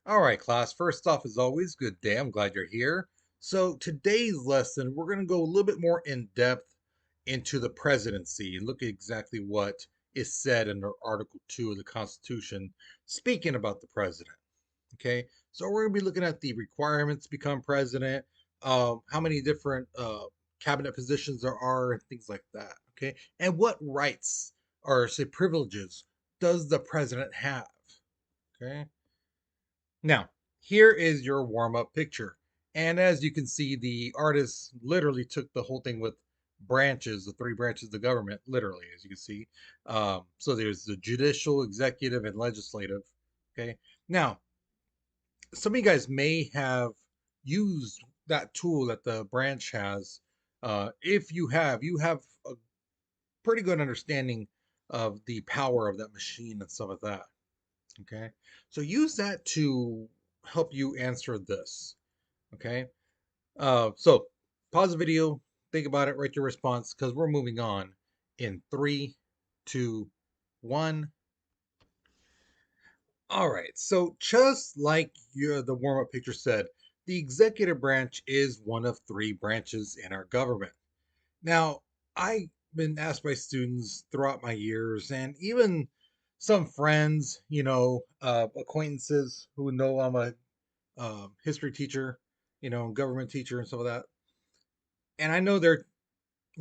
All right, class. First off, as always, good day. I'm glad you're here. So, today's lesson, we're going to go a little bit more in depth into the presidency and look at exactly what is said in Article 2 of the Constitution, speaking about the president. Okay, so we're going to be looking at the requirements to become president, how many different cabinet positions there are, and things like that. Okay, and what rights or, say, privileges does the president have? Okay. Now, here is your warm up picture. And as you can see, the artist literally took the whole thing with branches, the three branches of the government, literally, as you can see. So there's the judicial, executive, and legislative. Okay. Now, some of you guys may have used that tool that the branch has. If you have a pretty good understanding of the power of that machine and stuff like that. Okay. So use that to help you answer this. Okay. So pause the video, think about it, write your response because we're moving on in three, two, one. All right. So just like the warm up picture said, the executive branch is one of three branches in our government. Now, I've been asked by students throughout my years and even some friends, acquaintances who know I'm a history teacher, government teacher and stuff like that. And I know they're,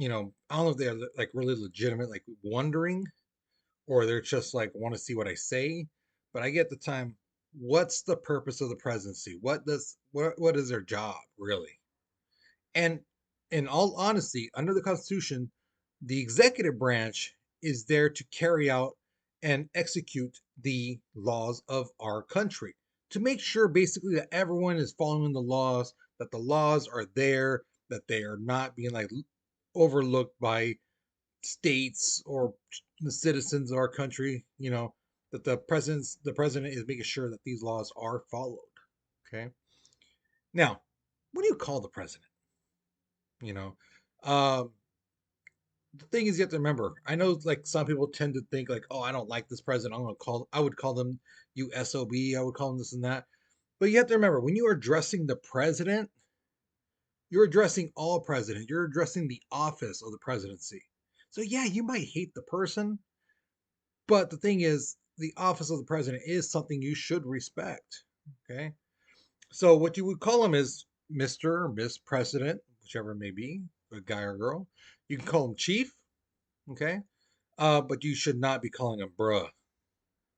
I don't know if they're like really legitimate, like wondering, or they're just like want to see what I say. But I get the time. What's the purpose of the presidency? What is their job really? And in all honesty, under the Constitution, the executive branch is there to carry out and execute the laws of our country, to make sure basically that everyone is following the laws, that the laws are there, that they are not being like overlooked by states or the citizens of our country, that the president is making sure that these laws are followed. Okay. Now, what do you call the president? You know, um, the thing is, you have to remember. I know, like some people tend to think, like, "Oh, I don't like this president. I would call them USOB. I would call them this and that." But you have to remember, when you are addressing the president, you're addressing all president. You're addressing the office of the presidency. So yeah, you might hate the person, but the thing is, the office of the president is something you should respect. Okay, so what you would call him is Mister or Miss President, whichever it may be, a guy or girl. You can call him Chief. Okay. But you should not be calling him bruh,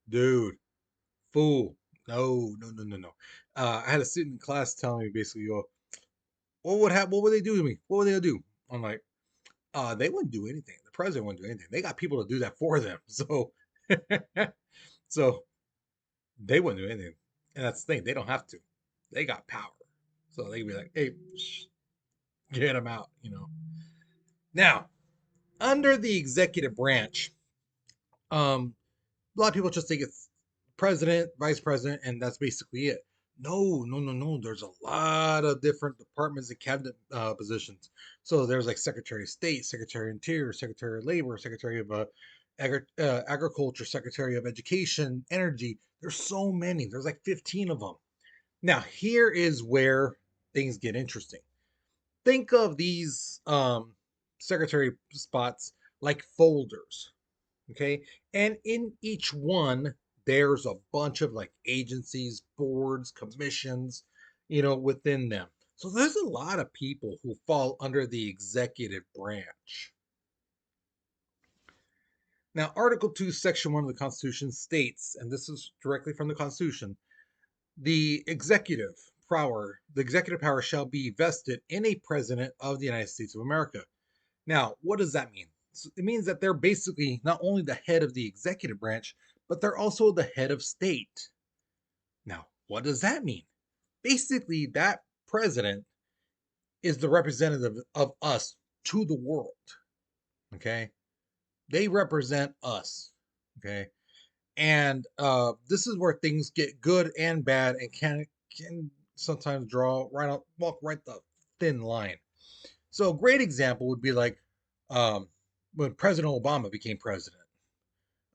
dude, fool. No, no, no, no, no. I had a student in class telling me basically, what would happen? What would they do to me? What would they do? I'm like, they wouldn't do anything. The president wouldn't do anything. They got people to do that for them. So, so they wouldn't do anything. And that's the thing. They don't have to. They got power. So they can be like, hey, get them out. Now, under the executive branch, um, a lot of people just think it's president, vice president, and that's basically it. No, no, no, no. There's a lot of different departments and cabinet positions. So there's like Secretary of State, Secretary of Interior, Secretary of Labor, Secretary of Agriculture, Secretary of Education, Energy. There's so many. There's like 15 of them. Now, here is where things get interesting. Think of these secretary spots like folders. Okay. And in each one, there's a bunch of like agencies, boards, commissions, within them. So there's a lot of people who fall under the executive branch. Now, Article 2, Section 1 of the Constitution states, and this is directly from the Constitution, the executive power shall be vested in a president of the United States of America. Now, what does that mean? So it means that they're basically not only the head of the executive branch, but they're also the head of state. Now, what does that mean? Basically, that president is the representative of us to the world. Okay. They represent us. Okay. And this is where things get good and bad and can sometimes walk right the thin line. So a great example would be like um, when President Obama became president.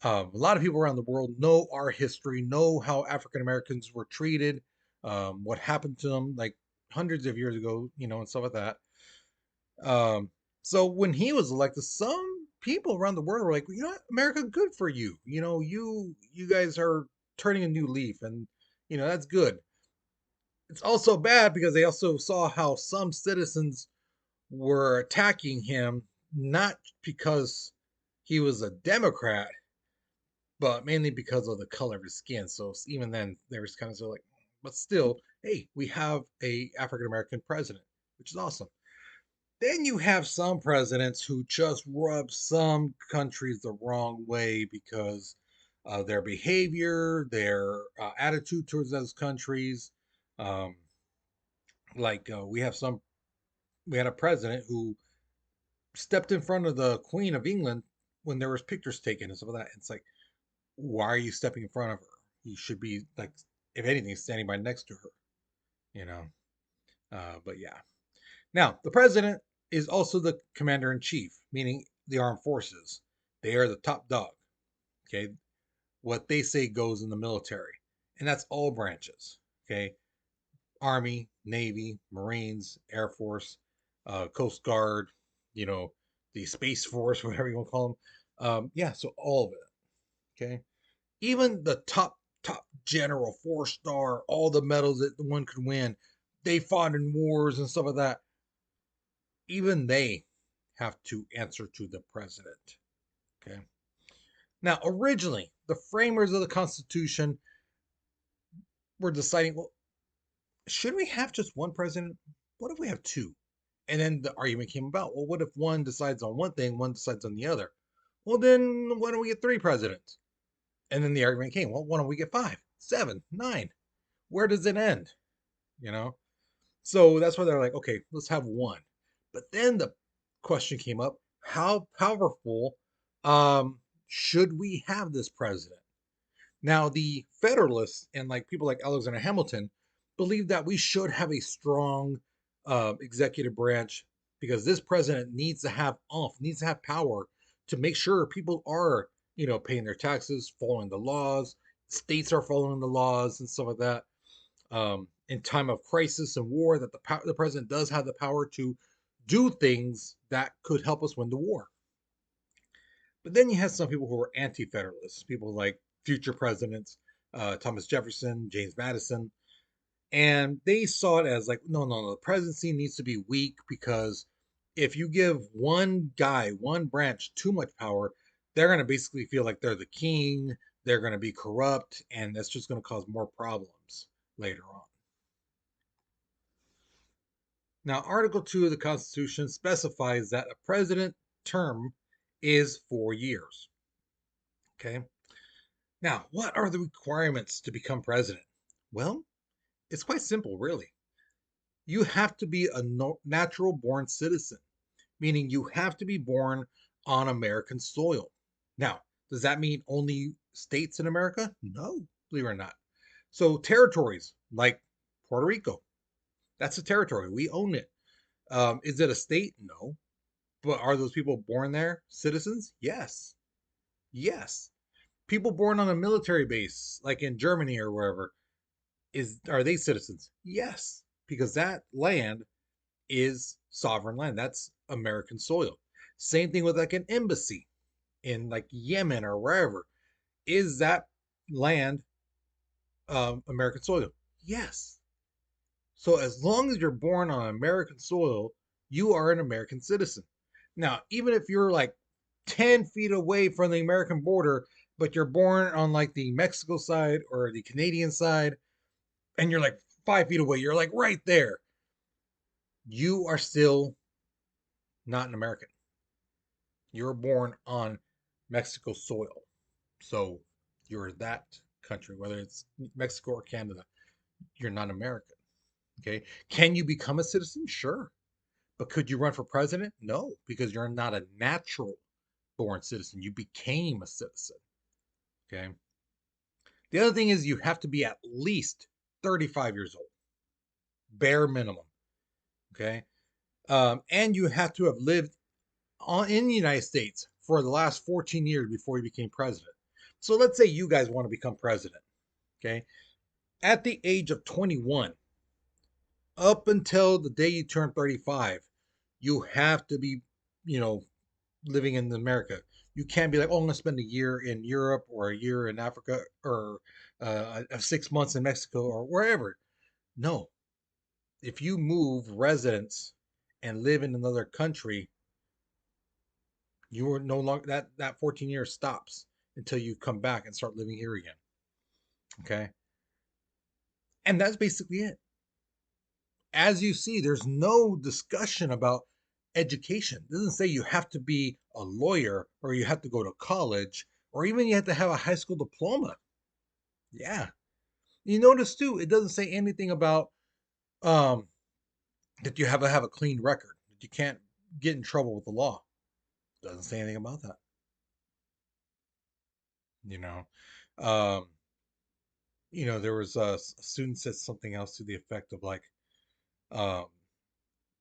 A lot of people around the world know our history, know how African Americans were treated, what happened to them like hundreds of years ago, and stuff like that. Um, so when he was elected, some people around the world were like, America, good for you. You guys are turning a new leaf, and that's good. It's also bad because they also saw how some citizens were attacking him, not because he was a Democrat, but mainly because of the color of his skin. So even then, they were kind of sort of like, but still, hey, we have a African American president, which is awesome. Then you have some presidents who just rub some countries the wrong way because of their behavior, their attitude towards those countries. Um, like we had a president who stepped in front of the Queen of England when there was pictures taken and stuff like that. It's like, why are you stepping in front of her? You should be like, if anything, standing by next to her. You know. But yeah. Now the president is also the commander in chief, meaning the armed forces. They are the top dog. Okay, what they say goes in the military, and that's all branches. Okay, Army, Navy, Marines, Air Force, Coast Guard, you know, the Space Force, whatever you want to call them. Yeah, so all of it. Okay, even the top general, 4-star, all the medals that one could win. They fought in wars and stuff like that. Even they have to answer to the president. Okay. Now, originally, the framers of the Constitution were deciding, well, should we have just one president? What if we have two? And then the argument came about, well, what if one decides on one thing, one decides on the other? Well, then why don't we get three presidents? And then the argument came, well, why don't we get 5, 7, 9? Where does it end? You know? So that's why they're like, okay, let's have one. But then the question came up, how powerful should we have this president? Now, the Federalists and like people like Alexander Hamilton believe that we should have a strong executive branch because this president needs to have needs to have power to make sure people are, paying their taxes, following the laws, states are following the laws and stuff like that. In time of crisis and war, that the president does have the power to do things that could help us win the war. But then you have some people who are anti-federalists, people like future presidents, Thomas Jefferson, James Madison, and they saw it as like, no, no, no, the presidency needs to be weak because if you give one guy, one branch too much power, they're going to basically feel like they're the king, they're going to be corrupt, and that's just going to cause more problems later on. Now, Article 2 of the Constitution specifies that a president term is 4 years. Okay. Now, what are the requirements to become president? Well, it's quite simple, really. You have to be a natural born citizen, meaning you have to be born on American soil. Now, does that mean only states in America? No, believe it or not. So, territories like Puerto Rico, that's a territory. We own it. Is it a state? No. But are those people born there citizens? Yes. Yes. People born on a military base, like in Germany or wherever, are they citizens? Yes, because that land is sovereign land. That's American soil. Same thing with like an embassy in like Yemen or wherever. Is that land American soil? Yes. So as long as you're born on American soil, you are an American citizen. Now, even if you're like 10 feet away from the American border, but you're born on like the Mexico side or the Canadian side, and you're like 5 feet away, you're like right there, you are still not an American. You're born on Mexico soil. So you're that country, whether it's Mexico or Canada, you're not American. Okay. Can you become a citizen? Sure. But could you run for president? No, because you're not a natural born citizen. You became a citizen. Okay. The other thing is you have to be at least 35 years old, bare minimum. Okay. And you have to have lived in the United States for the last 14 years before you became president. So let's say you guys want to become president. Okay. At the age of 21, up until the day you turn 35, you have to be, you know, living in America. You can't be like, oh, I'm going to spend a year in Europe or a year in Africa or 6 months in Mexico or wherever. No. If you move residence and live in another country, you are no longer that 14 years stops until you come back and start living here again. Okay. And that's basically it. As you see, there's no discussion about education. It doesn't say you have to be a lawyer or you have to go to college or even you have to have a high school diploma. Yeah. You notice too, it doesn't say anything about um, that you have a clean record, that you can't get in trouble with the law. It doesn't say anything about that. You know, um, there was a student said something else to the effect of like, um,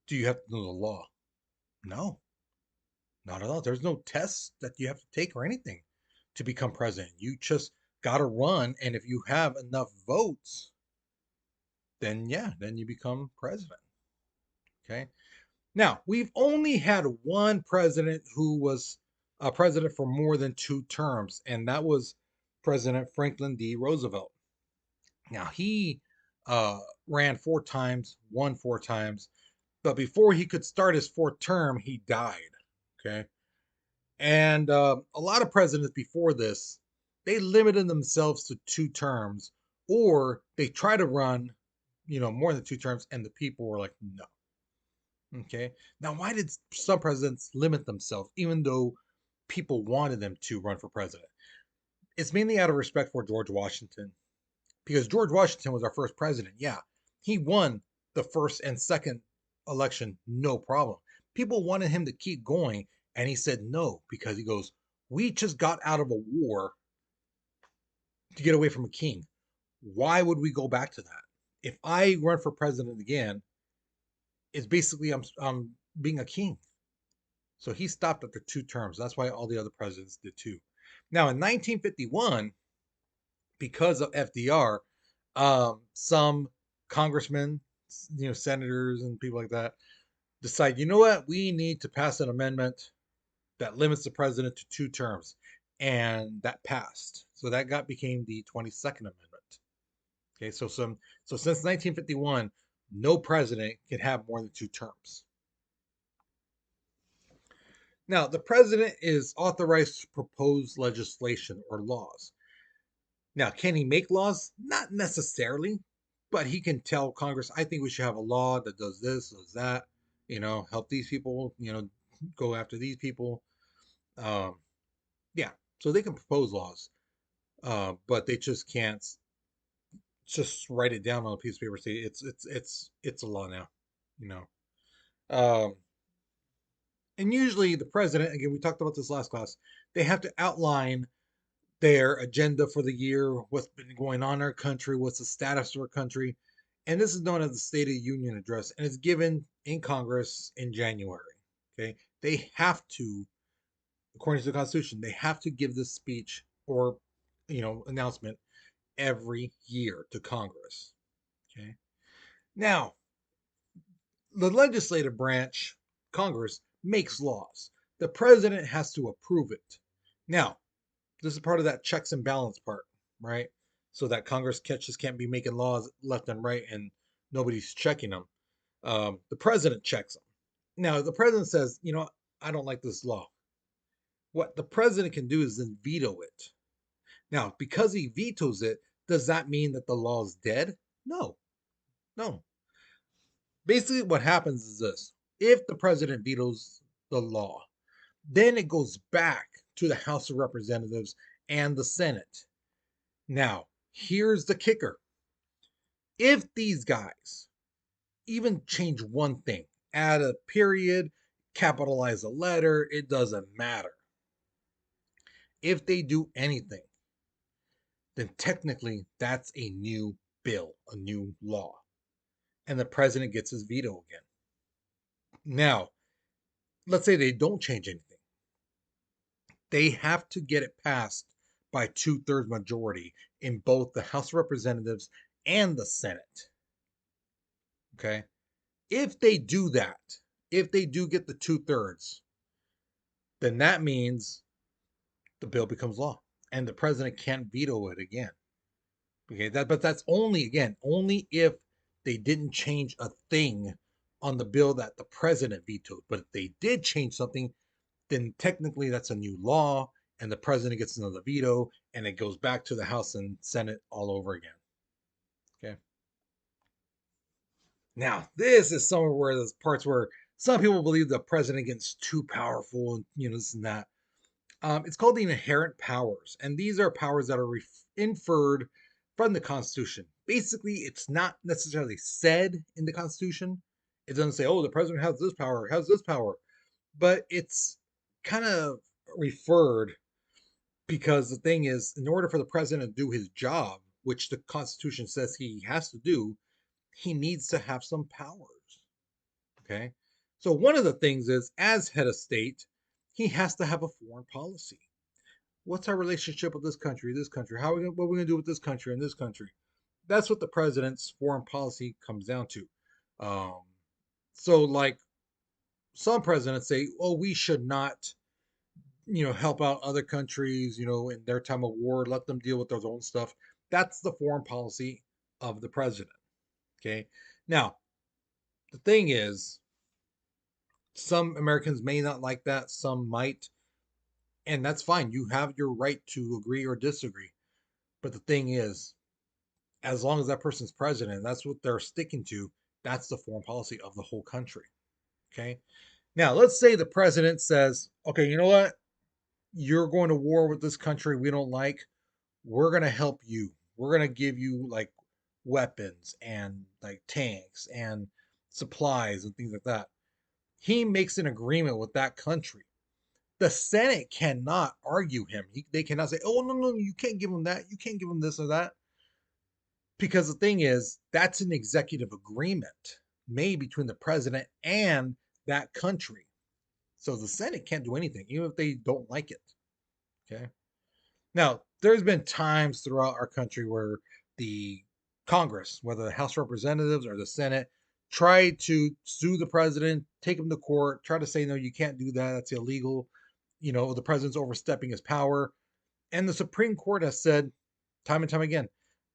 "Do you have to know the law?" No, not at all. There's no tests that you have to take or anything to become president. You just got to run, and if you have enough votes, then yeah, then you become president. Okay. Now, we've only had one president who was a president for more than 2 terms, and that was President Franklin D. Roosevelt. Now, he ran 4 times, won 4 times, but before he could start his fourth term, he died. Okay. And a lot of presidents before this, they limited themselves to 2 terms, or they try to run, more than 2 terms, and the people were like, no. Okay. Now, why did some presidents limit themselves, even though people wanted them to run for president? It's mainly out of respect for George Washington, because George Washington was our first president. Yeah, he won the first and second election, no problem. People wanted him to keep going, and he said no, because he goes, we just got out of a war to get away from a king. Why would we go back to that? If I run for president again, it's basically I'm being a king. So he stopped after 2 terms. That's why all the other presidents did too. Now in 1951, because of FDR, some congressmen, senators and people like that decide, you know what, we need to pass an amendment that limits the president to 2 terms, and that passed. So that got became the 22nd Amendment. Okay, so since 1951, no president can have more than 2 terms. Now, the president is authorized to propose legislation or laws. Now, can he make laws? Not necessarily, but he can tell Congress, I think we should have a law that does this, does that, help these people, go after these people. Um, yeah, so they can propose laws, but they just can't just write it down on a piece of paper. Say it's a law now, you know. Um, and usually the president, again, we talked about this last class, they have to outline their agenda for the year, what's been going on in our country, what's the status of our country. And this is known as the State of the Union address, and it's given in Congress in January. Okay. They have to, according to the Constitution, they have to give this speech or announcement every year to Congress. Okay. Now, the legislative branch, Congress, makes laws. The president has to approve it. Now, this is part of that checks and balance part, right? So that Congress just can't be making laws left and right and nobody's checking them. The president checks them. Now, the president says, I don't like this law. What the president can do is then veto it. Now, because he vetoes it, does that mean that the law is dead? No, no. Basically, what happens is this: if the president vetoes the law, then it goes back to the House of Representatives and the Senate. Now, here's the kicker: if these guys even change one thing, add a period, capitalize a letter, it doesn't matter. If they do anything, then technically that's a new bill, a new law, and the president gets his veto again. Now, let's say they don't change anything. They have to get it passed by 2/3 majority in both the House of Representatives and the Senate. Okay. If they do that, if they do get the 2/3, then that means the bill becomes law and the president can't veto it again. Okay, but that's only, again, only if they didn't change a thing on the bill that the president vetoed. But if they did change something, then technically that's a new law and the president gets another veto and it goes back to the House and Senate all over again. Okay. Now, this is somewhere where there's parts where some people believe the president gets too powerful and this and that. It's called the inherent powers, and these are powers that are inferred from the Constitution. Basically, it's not necessarily said in the Constitution. It doesn't say, "Oh, the president has this power," but it's kind of referred because the thing is, in order for the president to do his job, which the Constitution says he has to do, he needs to have some powers. Okay, so one of the things is, as head of state, he has to have a foreign policy. What's our relationship with this country, How are we gonna, what are we going to do with this country and this country? That's what the president's foreign policy comes down to. Um, so, like some presidents say, "Oh, we should not, help out other countries, in their time of war. Let them deal with their own stuff." That's the foreign policy of the president. Okay. Now, the thing is, some Americans may not like that. Some might, and that's fine. You have your right to agree or disagree. But the thing is, as long as that person's president, that's what they're sticking to. That's the foreign policy of the whole country. Okay. Now, let's say the president says, "Okay, you know what? You're going to war with this country we don't like. We're going to help you. We're going to give you like weapons and like tanks and supplies and things like that." He makes an agreement with that country. The Senate cannot argue him. They cannot say, "Oh, no, no, you can't give him that. You can't give him this or that." Because the thing is, that's an executive agreement made between the president and that country. So the Senate can't do anything, even if they don't like it. Okay. Now, there's been times throughout our country where the Congress, whether the House of Representatives or the Senate, tried to sue the president, take him to court, try to say, "No, you can't do that. That's illegal. The president's overstepping his power." And the Supreme Court has said time and time again,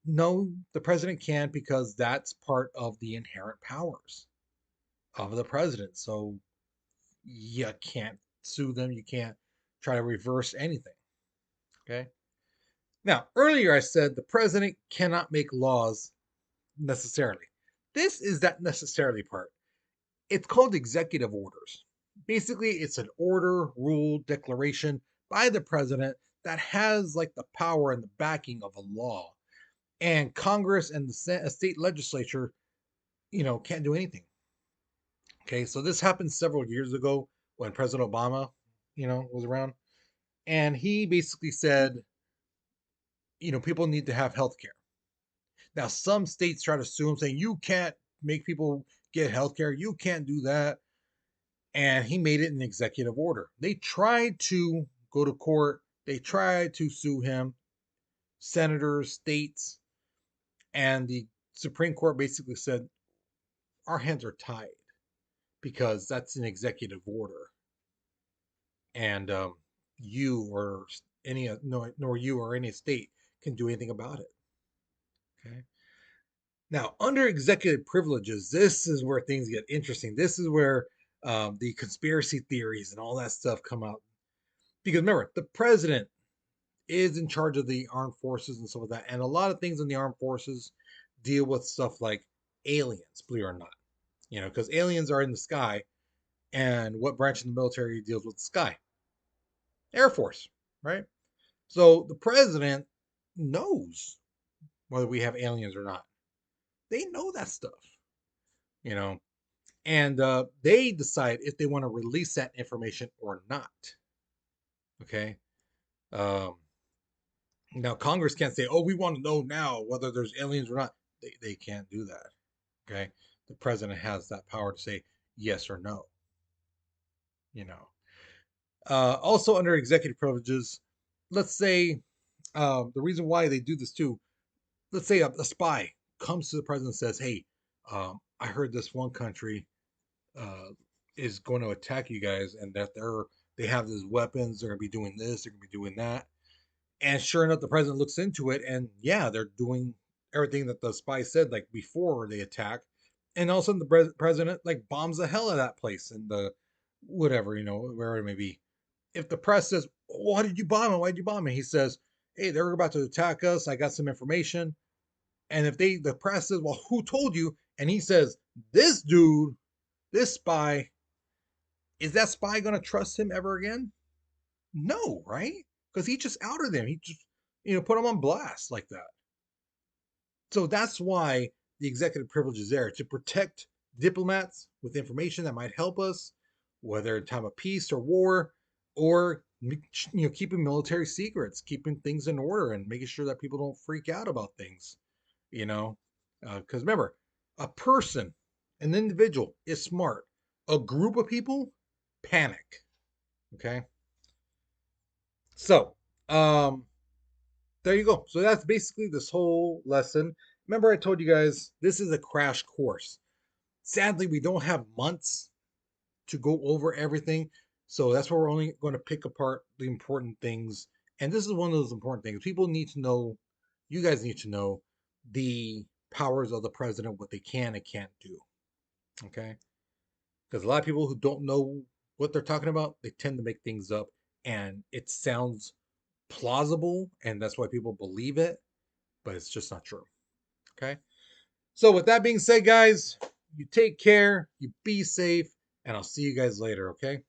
no, the president can't, because that's part of the inherent powers of the president. So you can't sue them. You can't try to reverse anything. Okay. Now, earlier I said the president cannot make laws necessarily. This is that necessarily part. It's called executive orders. Basically, it's an order, rule, declaration by the president that has like the power and the backing of a law. And Congress and the state legislature, can't do anything. Okay, so this happened several years ago when President Obama, was around, and he basically said, people need to have health care. Now, some states try to sue him, saying you can't make people get health care, you can't do that, and he made it an executive order. They tried to go to court, they tried to sue him, senators, states, and the Supreme Court basically said, our hands are tied because that's an executive order, and you or any nor you or any state can do anything about it. Okay. Now, under executive privileges, this is where things get interesting. This is where the conspiracy theories and all that stuff come out. Because remember, the president is in charge of the armed forces and stuff like that, and a lot of things in the armed forces deal with stuff like aliens, believe it or not. Because aliens are in the sky, and what branch in the military deals with the sky? Air Force, right? So the president knows whether we have aliens or not. They know that stuff, you know, and they decide if they want to release that information or not. Okay. Um, Now Congress can't say, "Oh, we want to know now whether there's aliens or not." They can't do that. Okay. The president has that power to say yes or no. You know. Also, under executive privileges, let's say The reason why they do this too, let's say a spy comes to the president and says, "Hey, I heard this one country uh, is going to attack you guys, and that they have these weapons. They're going to be doing this. They're going to be doing that." And sure enough, the president looks into it, and yeah, they're doing everything that the spy said, like before they attack. And all of a sudden, the president like bombs the hell out of that place and the whatever, wherever it may be. If the press says, "Why did you bomb it? Why did you bomb it?" He says, "Hey, they were about to attack us. I got some information." And if the press says, "Well, who told you?" And he says, "This dude, this spy," is that spy going to trust him ever again? No, right? Because he just outed them. He just, put them on blast like that. So that's why the executive privilege is there to protect diplomats with information that might help us, whether in time of peace or war, or keeping military secrets, keeping things in order, and making sure that people don't freak out about things. You know, because remember, a person, an individual, is smart. A group of people panic. Okay, so um, there you go. So that's basically this whole lesson. Remember, I told you guys this is a crash course. Sadly, we don't have months to go over everything. So that's why we're only going to pick apart the important things. And this is one of those important things. People need to know, you guys need to know the powers of the president, what they can and can't do. Okay. Because a lot of people who don't know what they're talking about, they tend to make things up and it sounds plausible. And that's why people believe it, but it's just not true. Okay. So, with that being said, guys, you take care, you be safe, and I'll see you guys later. Okay.